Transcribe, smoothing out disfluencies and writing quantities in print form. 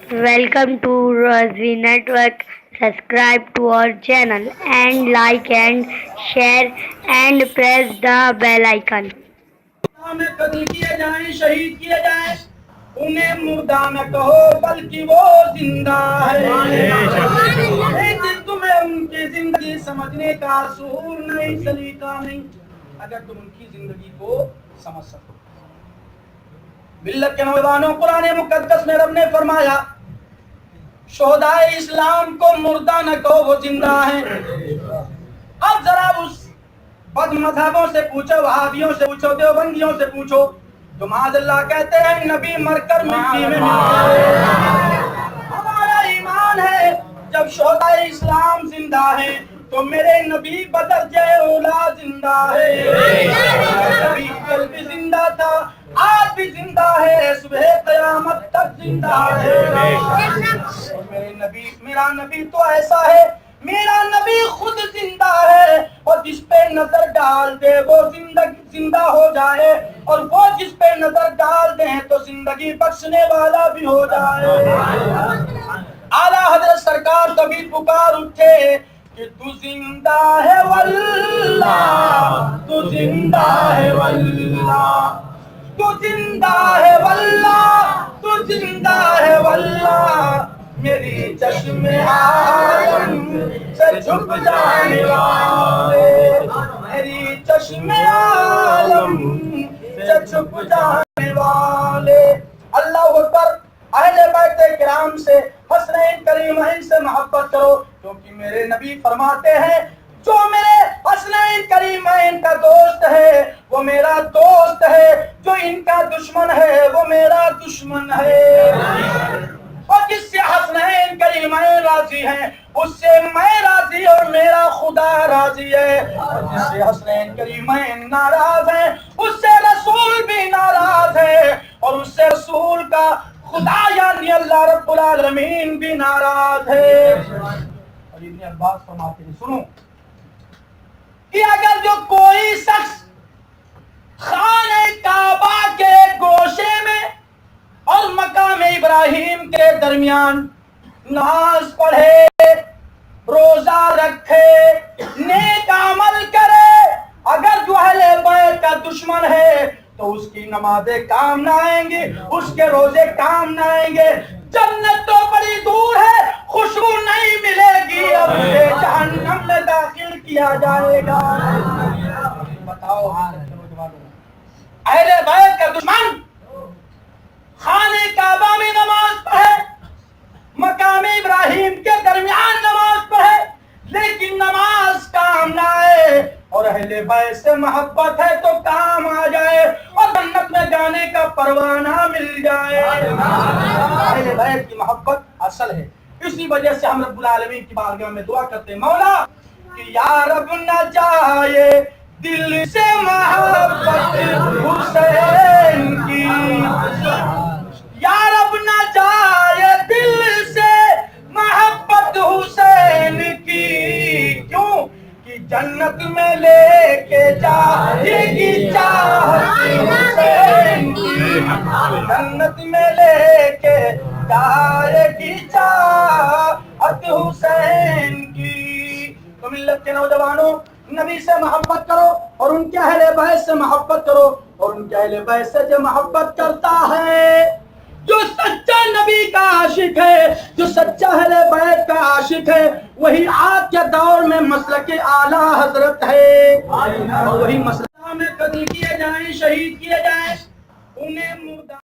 Welcome to Rosary Network. Subscribe to our channel and like and share and press the bell icon. میں قتل کیے جائیں شہید کیے جائیں انہیں مردہ نہ کہو بلکہ وہ زندہ ہے لیکن تمہیں ان کی زندگی سمجھنے کا شعور نہیں سلیقہ نہیں اگر تم ان کی زندگی کو سمجھ سکو ملت کے نوجوانوں قرآن مقدس میں رب نے فرمایا شہدائے اسلام کو مردہ نہ کہو وہ زندہ ہیں اب ذرا اس بد مذہبوں سے پوچھو وہابیوں سے پوچھو دیوبندیوں سے پوچھو تو معاذ اللہ کہتے ہیں نبی مر کر مٹی میں مل گئے ہمارا ایمان ہے جب شہدائے اسلام زندہ ہیں تو میرے نبی بدرجہ اولا زندہ ہے نبی کل بھی زندہ تھا آج بھی زندہ ہے صبح قیامت تک زندہ ہے اور میرا نبی تو ایسا ہے میرا نبی خود زندہ ہے اور جس پہ نظر ڈال دے وہ زندہ ہو جائے اور وہ جس پہ نظر ڈال دیں تو زندگی بخشنے والا بھی ہو جائے اعلیٰ حضرت سرکار کبھی پکار اٹھے کہ تو زندہ ہے واللہ تو زندہ ہے واللہ تو زندہ ہے واللہ تو زندہ ہے واللہ میری چشم عالم سے چھپ جانے والے میری چشم عالم سے چھپ جانے والے اللہ اکبر اہل بیت کرام سے حسنین کریمین سے محبت کرو کیونکہ میرے نبی فرماتے ہیں جو میرے حسنین کریمین کا دوست ہے وہ میرا دوست ہے جو ان کا دشمن ہے وہ میرا دشمن ہے اور جس سے حسنین کریمین راضی ہیں اس سے میں راضی اور میرا خدا راضی ہے اور جس سے حسنین کریمین ناراض ہیں اس سے رسول بھی ناراض ہے اور اس سے رسول کا خدا یعنی اللہ رب العالمین بھی ناراض ہے اور ابن عباس فرماتے ہیں سنو کہ اگر جو کوئی شخص خانہ کعبہ کے گوشے میں اور مقام ابراہیم کے درمیان نماز پڑھے روزہ رکھے نیک عمل کرے اگر جو اہل بیت کا دشمن ہے تو اس کی نمازیں کام نہ آئیں گے اس کے روزے کام نہ آئیں گے جنت تو بڑی دور ہے خوشبو نہیں ملے گی اب اسے جہنم میں داخل کیا جائے گا بتاؤ اہل بیت کا دشمن خانہ کعبہ میں نماز پڑھے مقام ابراہیم کے درمیان نماز پڑھے لیکن نماز کام نہ آئے اور اہل بیت سے محبت ہے تو کام آ جائے اور جنت میں جانے کا پروانہ مل جائے اہل بیت کی محبت اصل ہے اسی وجہ سے ہم رب العالمین کی بارگاہ میں دعا کرتے ہیں مولا کہ یا رب نہ جائے دل سے محبت حسین کی یا رب نہ جائے دل سے محبت حسین کی کیوں کہ جنت میں لے کے جائے گی چاہت حسین کی جنت میں لے کے جائے گی چاہت حسین کی تو ملت کے نوجوانوں نبی سے محبت کرو اور ان کے اہل بیت سے محبت کرو اور ان کے اہل بیت سے جو محبت کرتا ہے جو سچا نبی کا عاشق ہے جو سچا اہل بیت کا عاشق ہے وہی آج کے دور میں مسلک اعلیٰ حضرت ہے اور وہی مسلک میں قتل کیے جائیں شہید کیے جائیں انہیں مردہ